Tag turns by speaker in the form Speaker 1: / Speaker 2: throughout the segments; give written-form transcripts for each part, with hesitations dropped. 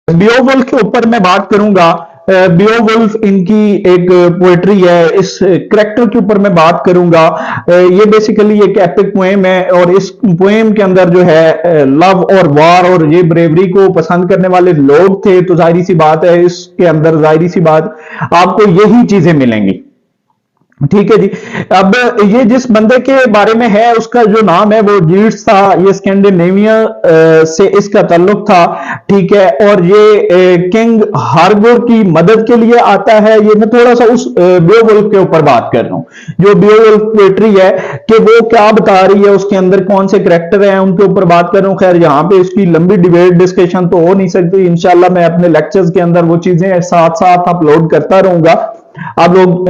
Speaker 1: Beowulf के ऊपर मैं बात करूंगा। बियोवुल्फ इनकी एक पोएट्री है, इस करेक्टर के ऊपर मैं बात करूंगा। ये बेसिकली एक एपिक पोएम है और इस पोएम के अंदर जो है लव और वार और ये ब्रेवरी को पसंद करने वाले लोग थे, तो जाहिर सी बात है इसके अंदर जाहिर सी बात आपको यही चीजें मिलेंगी। ठीक है जी। अब ये जिस बंदे के बारे में है उसका जो नाम है वो जीट्स था, ये स्कैंडिनेविया से इसका ताल्लुक था। ठीक है, और ये किंग हार्गोर की मदद के लिए आता है। ये मैं थोड़ा सा उस बियोवुल्फ के ऊपर बात कर रहा हूँ, जो बियोवुल्फ पोएट्री है कि वो क्या बता रही है, उसके अंदर कौन से करेक्टर हैं उनके ऊपर बात कर रहा हूँ। खैर यहाँ पे इसकी लंबी डिबेट डिस्कशन तो हो नहीं सकती, इंशाल्लाह मैं अपने लेक्चर्स के अंदर वो चीजें साथ साथ अपलोड करता रहूंगा। आप लोग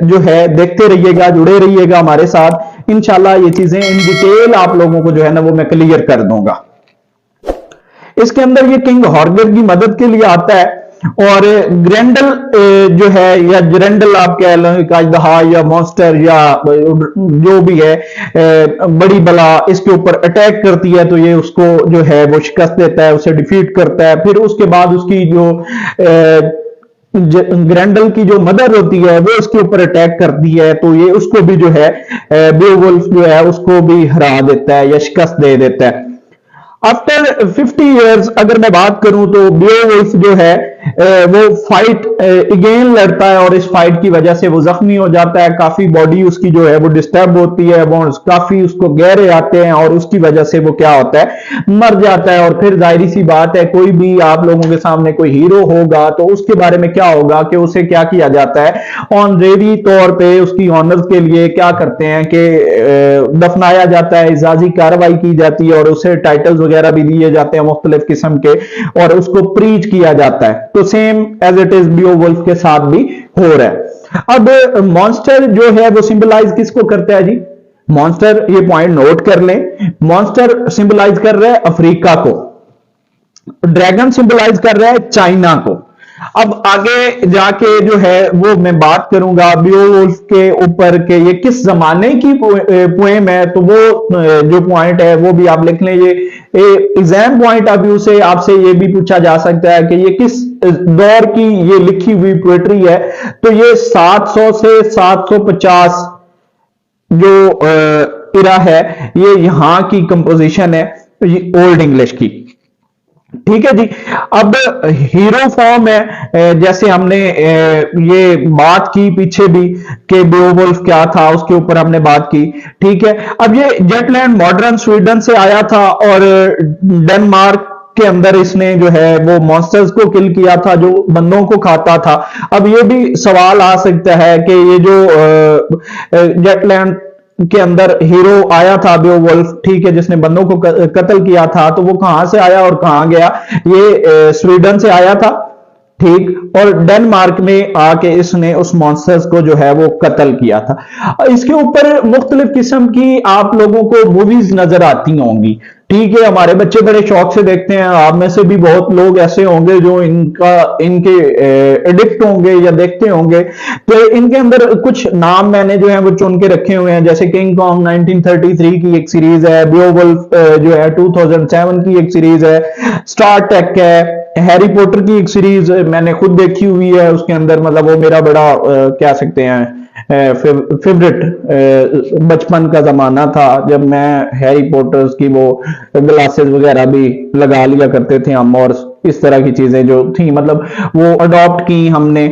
Speaker 1: जो है देखते रहिएगा, जुड़े रहिएगा हमारे साथ, इंशाल्लाह ये चीजें इन डिटेल आप लोगों को जो है ना वो मैं क्लियर कर दूंगा। इसके अंदर ये किंग हॉर्गर की मदद के लिए आता है और ग्रेंडल जो है या जरेंडल आप कह लो, काजदहा या मॉन्स्टर या जो भी है बड़ी बला इसके ऊपर अटैक करती है, तो ये उसको जो है वो शिकस्त देता है, उसे डिफीट करता है। फिर उसके बाद उसकी जो ग्रैंडल की जो मदर होती है वो उसके ऊपर अटैक करती है, तो ये उसको भी जो है बेवुल्फ जो है उसको भी हरा देता है या शिकस्त दे देता है। आफ्टर 50 इयर्स अगर मैं बात करूं तो बेवुल्फ जो है वो फाइट अगेन लड़ता है और इस फाइट की वजह से वो जख्मी हो जाता है, काफी बॉडी उसकी जो है वो डिस्टर्ब होती है, वो काफी उसको गहरे आते हैं और उसकी वजह से वो क्या होता है, मर जाता है। और फिर जाहिर सी बात है कोई भी आप लोगों के सामने कोई हीरो होगा तो उसके बारे में क्या होगा कि उसे क्या किया जाता है, ऑनरेरी तौर पे उसकी ऑनर्स के लिए क्या करते हैं कि दफनाया जाता है, इजाजी कार्रवाई की जाती है और उसे टाइटल्स वगैरह भी दिए जाते हैं मुख्तलिफ किस्म के और उसको प्रीच किया जाता है। तो same as it is Beowulf के साथ भी हो रहा है। अब मॉन्स्टर जो है वो सिंबलाइज किसको करता है जी? मॉन्स्टर, ये पॉइंट नोट कर लें, मॉन्स्टर सिंबलाइज कर रहा है अफ्रीका को, ड्रैगन सिंबलाइज कर रहा है चाइना को। अब आगे जाके जो है वो मैं बात करूंगा बियोवुल्फ के ऊपर के ये किस जमाने की पोएम है, तो वो जो पॉइंट है वो भी आप लिख लें। ये एग्जाम पॉइंट ऑफ व्यू से आपसे ये भी पूछा जा सकता है कि ये किस दौर की ये लिखी हुई पोएट्री है, तो ये 700 से 750 जो इरा है ये यहां की कंपोजिशन है ओल्ड इंग्लिश की। ठीक है जी। अब हीरो फॉर्म है, जैसे हमने ये बात की पीछे भी कि बेओवुल्फ क्या था उसके ऊपर हमने बात की। ठीक है, अब ये जेटलैंड मॉडर्न स्वीडन से आया था और डेनमार्क के अंदर इसने जो है वो मॉन्स्टर्स को किल किया था जो बंदों को खाता था। अब ये भी सवाल आ सकता है कि ये जो जेटलैंड के अंदर हीरो आया था बेओवुल्फ, ठीक है, जिसने बंदों को कत्ल किया था, तो वो कहां से आया और कहां गया? ये स्वीडन से आया था, ठीक, और डेनमार्क में आके इसने उस मॉन्स्टर्स को जो है वो कत्ल किया था। इसके ऊपर मुख्तलिफ किस्म की आप लोगों को मूवीज नजर आती होंगी। ठीक है, हमारे बच्चे बड़े शौक से देखते हैं, आप में से भी बहुत लोग ऐसे होंगे जो इनके एडिक्ट होंगे या देखते होंगे। तो इनके अंदर कुछ नाम मैंने जो है वो चुन के रखे हुए हैं, जैसे किंग कॉन्ग 1933 की एक सीरीज है, बेओवुल्फ जो है 2007 की एक सीरीज है, स्टार ट्रेक है, हैरी पॉटर की एक सीरीज मैंने खुद देखी हुई है, उसके अंदर मतलब वो मेरा बड़ा क्या सकते हैं फेवरेट बचपन का जमाना था जब मैं हैरी पॉटर्स की वो ग्लासेस वगैरह भी लगा लिया करते थे हम, और इस तरह की चीजें जो थी मतलब वो अडॉप्ट की हमने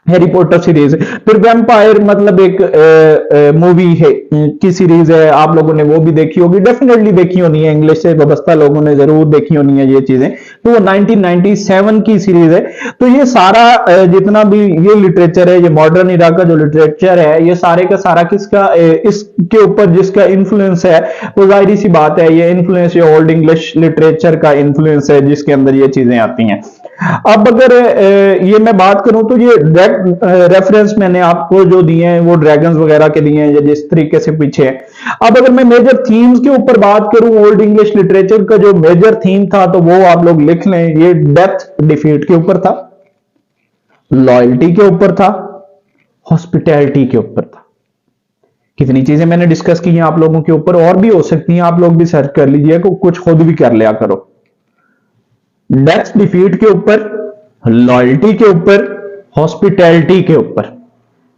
Speaker 1: हैरी पॉटर सीरीज। फिर वैम्पायर मतलब एक मूवी है की सीरीज है, आप लोगों ने वो भी देखी होगी, डेफिनेटली देखी होनी है, इंग्लिश से वाबस्ता लोगों ने जरूर देखी होनी है ये चीजें। तो वो 1997 की सीरीज है। तो ये सारा जितना भी ये लिटरेचर है, ये मॉडर्न इरा का जो लिटरेचर है, ये सारे का सारा किसका इसके ऊपर जिसका इन्फ्लुएंस है वो जाहिर सी बात है ये इन्फ्लुएंस ये ओल्ड इंग्लिश लिटरेचर का इन्फ्लुएंस है जिसके अंदर ये चीजें आती हैं। अब अगर ये मैं बात करूं तो ये रेफरेंस मैंने आपको जो दिए हैं वो ड्रैगन्स वगैरह के दिए हैं जिस तरीके से पीछे है। अब अगर मैं मेजर थीम्स के ऊपर बात करूं, ओल्ड इंग्लिश लिटरेचर का जो मेजर थीम था तो वो आप लोग लिख लें, ये डेथ डिफीट के ऊपर था, लॉयल्टी के ऊपर था, हॉस्पिटैलिटी के ऊपर था। कितनी चीजें मैंने डिस्कस की हैं आप लोगों के ऊपर, और भी हो सकती हैं, आप लोग भी सर्च कर लीजिए, कुछ खुद भी कर लिया करो। डेथ डिफीट के ऊपर, लॉयल्टी के ऊपर, हॉस्पिटैलिटी के ऊपर,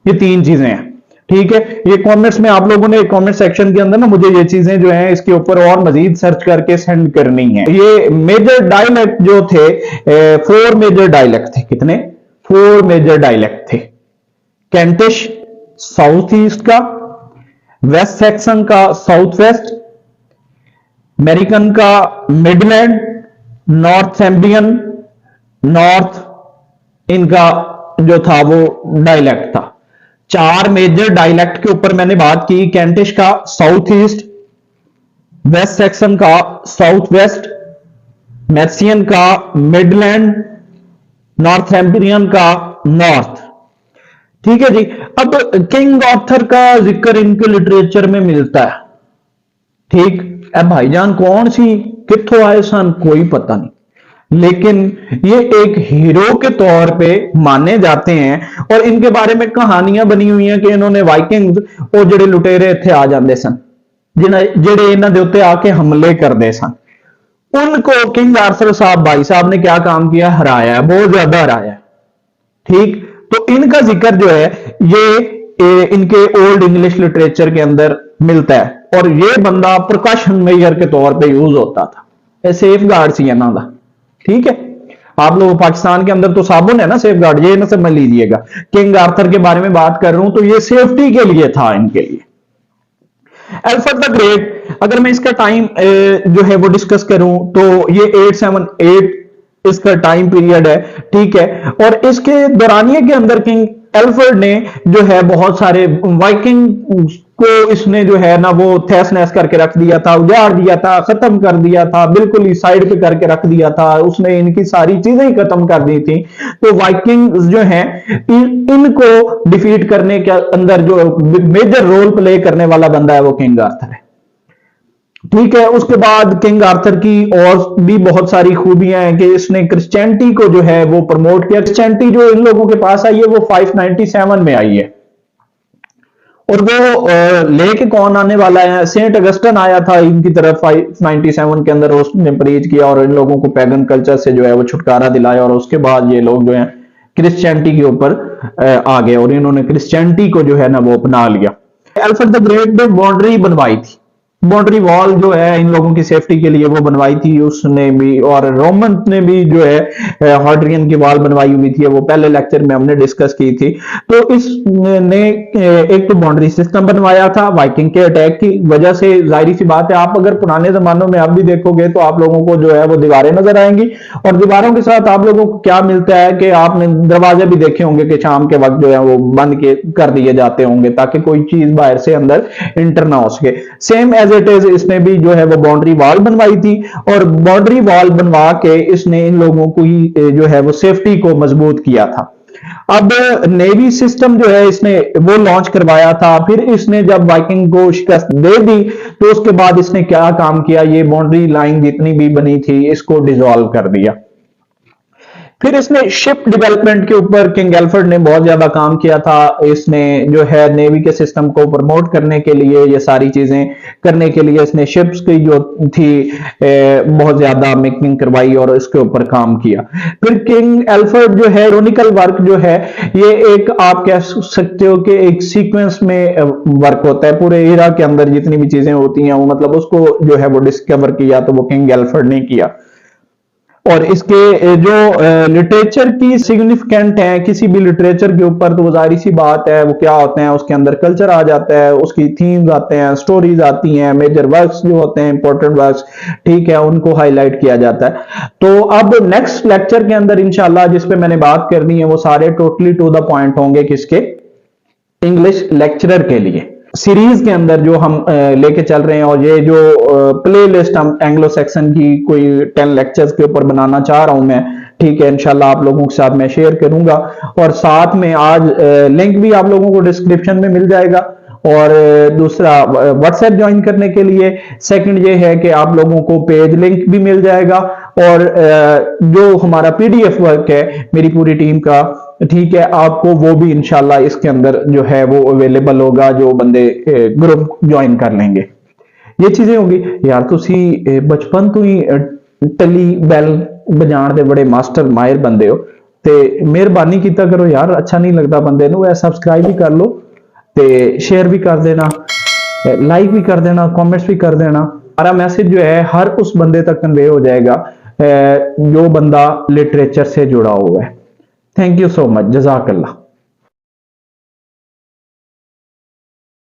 Speaker 1: ये तीन चीजें हैं। ठीक है, ये कमेंट्स में आप लोगों ने कमेंट सेक्शन के अंदर ना मुझे ये चीजें जो हैं इसके ऊपर और मजीद सर्च करके सेंड करनी है। ये मेजर डायलेक्ट जो थे, 4 मेजर डायलेक्ट थे। कितने? 4 मेजर डायलेक्ट थे। कैंटिश साउथ ईस्ट का, वेस्ट सेक्सन का साउथ वेस्ट, अमेरिकन का मिडलैंड, नॉर्थम्बियन नॉर्थ, इनका जो था वो डायलेक्ट था। 4 मेजर डायलेक्ट के ऊपर मैंने बात की। कैंटिश का साउथ ईस्ट, वेस्ट सेक्सन का साउथ वेस्ट, मैक्सियन का मिडलैंड, नॉर्थम्बियन का नॉर्थ। ठीक है जी। अब किंग आर्थर का जिक्र इनके लिटरेचर में मिलता है। ठीक है भाईजान, कौन सी कित्थों आए सन कोई पता नहीं, लेकिन ये एक हीरो के तौर पे माने जाते हैं और इनके बारे में कहानियां बनी हुई हैं कि इन्होंने वाइकिंग्स और जेडे लुटेरे इत्थे आ जाते सन, जेडे इन्हां दे उत्ते आके हमले करते सन, उनको किंग आर्थर साहब भाई साहब ने क्या काम किया? हराया है, बहुत ज्यादा हराया है। ठीक, तो इनका जिक्र जो है ये इनके ओल्ड इंग्लिश लिटरेचर के अंदर मिलता है और ये बंदा प्रकाशन मेजर के तौर पे यूज होता था। सेफ गार्ड सी इन्हां दा। ठीक है, आप लोग पाकिस्तान के अंदर तो साबुन है ना सेफ गार्ड, ये ना समझ लीजिएगा। किंग आर्थर के बारे में बात कर रहा हूं तो ये सेफ्टी के लिए था इनके लिए। अल्फ्रेड द ग्रेट, अगर मैं इसका टाइम जो है वो डिस्कस करूं तो ये 878 इसका टाइम पीरियड है। ठीक है, और इसके दौरानिए के अंदर किंग एल्फ्रेड ने जो है बहुत सारे वाइकिंग को इसने जो है ना वो तहस नहस करके रख दिया था, उजाड़ दिया था, खत्म कर दिया था, बिल्कुल ही साइड पे करके रख दिया था। उसने इनकी सारी चीजें ही खत्म कर दी थी। तो वाइकिंग जो हैं इनको डिफीट करने के अंदर जो मेजर रोल प्ले करने वाला बंदा है वो किंग आर्थर है। ठीक है, उसके बाद किंग आर्थर की और भी बहुत सारी खूबियां हैं कि इसने क्रिश्चियनिटी को जो है वो प्रमोट किया। क्रिश्चियनिटी जो इन लोगों के पास आई है वो 597 में आई है और वो लेके कौन आने वाला है? सेंट अगस्टन आया था इनकी तरफ 597 के अंदर, उसने प्रीच किया और इन लोगों को पैगन कल्चर से जो है वो छुटकारा दिलाया और उसके बाद ये लोग जो है क्रिश्चियनिटी के ऊपर आ गए और इन्होंने क्रिश्चियनिटी को जो है ना वो अपना लिया। अल्फ्रेड द ग्रेट ने बाउंड्री बनवाई थी, बाउंड्री वॉल जो है इन लोगों की सेफ्टी के लिए वो बनवाई थी उसने भी, और रोमन ने भी जो है हार्ड्रियन की वॉल बनवाई हुई थी, वो पहले लेक्चर में हमने डिस्कस की थी। तो इसने एक तो बाउंड्री सिस्टम बनवाया था वाइकिंग के अटैक की वजह से। जाहिर सी बात है, आप अगर पुराने जमानों में आप भी देखोगे तो आप लोगों को जो है वो दीवारें नजर आएंगी और दीवारों के साथ आप लोगों को क्या मिलता है कि आपने दरवाजे भी देखे होंगे कि शाम के वक्त जो है वो बंद कर दिए जाते होंगे ताकि कोई चीज बाहर से अंदर इंटर ना हो सके। सेम एज इट इज इसने भी जो है वो बाउंड्री वॉल बनवाई थी और बाउंड्री वॉल बनवा के इसने इन लोगों को ही जो है वो सेफ्टी को मजबूत किया था। अब नेवी सिस्टम जो है इसने वो लॉन्च करवाया था। फिर इसने जब वाइकिंग को शिकस्त दे दी तो उसके बाद इसने क्या काम किया? ये बाउंड्री लाइन जितनी भी बनी थी इसको डिसॉल्व कर दिया। फिर इसने शिप डेवलपमेंट के ऊपर किंग एल्फ्रेड ने बहुत ज्यादा काम किया था। इसने जो है नेवी के सिस्टम को प्रमोट करने के लिए, ये सारी चीजें करने के लिए इसने शिप्स की जो थी बहुत ज्यादा मेकिंग करवाई और इसके ऊपर काम किया। फिर किंग एल्फ्रेड जो है क्रोनिकल वर्क जो है ये एक आप कह सकते हो कि एक सीक्वेंस में वर्क होता है। पूरे इरा के अंदर जितनी भी चीजें होती हैं वो मतलब उसको जो है वो डिस्कवर किया तो वो किंग एल्फ्रेड ने किया। और इसके जो लिटरेचर की सिग्निफिकेंट है किसी भी लिटरेचर के ऊपर तो वो जाहिर सी बात है वो क्या होते हैं, उसके अंदर कल्चर आ जाता है, उसकी थीम्स आते हैं, स्टोरीज आती हैं, मेजर वर्क्स जो होते हैं इंपॉर्टेंट वर्क्स, ठीक है, उनको हाईलाइट किया जाता है। तो अब नेक्स्ट लेक्चर के अंदर इंशाल्लाह जिस पे मैंने बात करनी है वो सारे टोटली टू द पॉइंट होंगे किसके? इंग्लिश लेक्चरर के लिए। सीरीज के अंदर जो हम लेके चल रहे हैं और ये जो प्ले लिस्ट हम एंग्लो सेक्शन की कोई 10 लेक्चर्स के ऊपर बनाना चाह रहा हूं मैं, ठीक है, इंशाल्लाह आप लोगों के साथ मैं शेयर करूंगा और साथ में आज लिंक भी आप लोगों को डिस्क्रिप्शन में मिल जाएगा। और दूसरा व्हाट्सएप ज्वाइन करने के लिए सेकंड ये है कि आप लोगों को पेज लिंक भी मिल जाएगा और जो हमारा पीडीएफ वर्क है मेरी पूरी टीम का, ठीक है, आपको वो भी इंशाल्लाह इसके अंदर जो है वो अवेलेबल होगा जो बंदे ग्रुप ज्वाइन कर लेंगे। ये चीजें होंगी यार। तुसी बचपन तो ही टली बैल बजाण दे बड़े मास्टर माहिर बंदे हो, ते मेहरबानी कीता करो यार, अच्छा नहीं लगता बंदे नूं, सब्सक्राइब भी कर लो ते शेयर भी कर देना, लाइक भी कर देना, कमेंट्स भी कर देना। हमारा मैसेज जो है हर उस बंदे तक कन्वे हो जाएगा जो बंदा लिटरेचर से जुड़ा हुआ है। थैंक यू सो मच, जज़ाकल्लाह।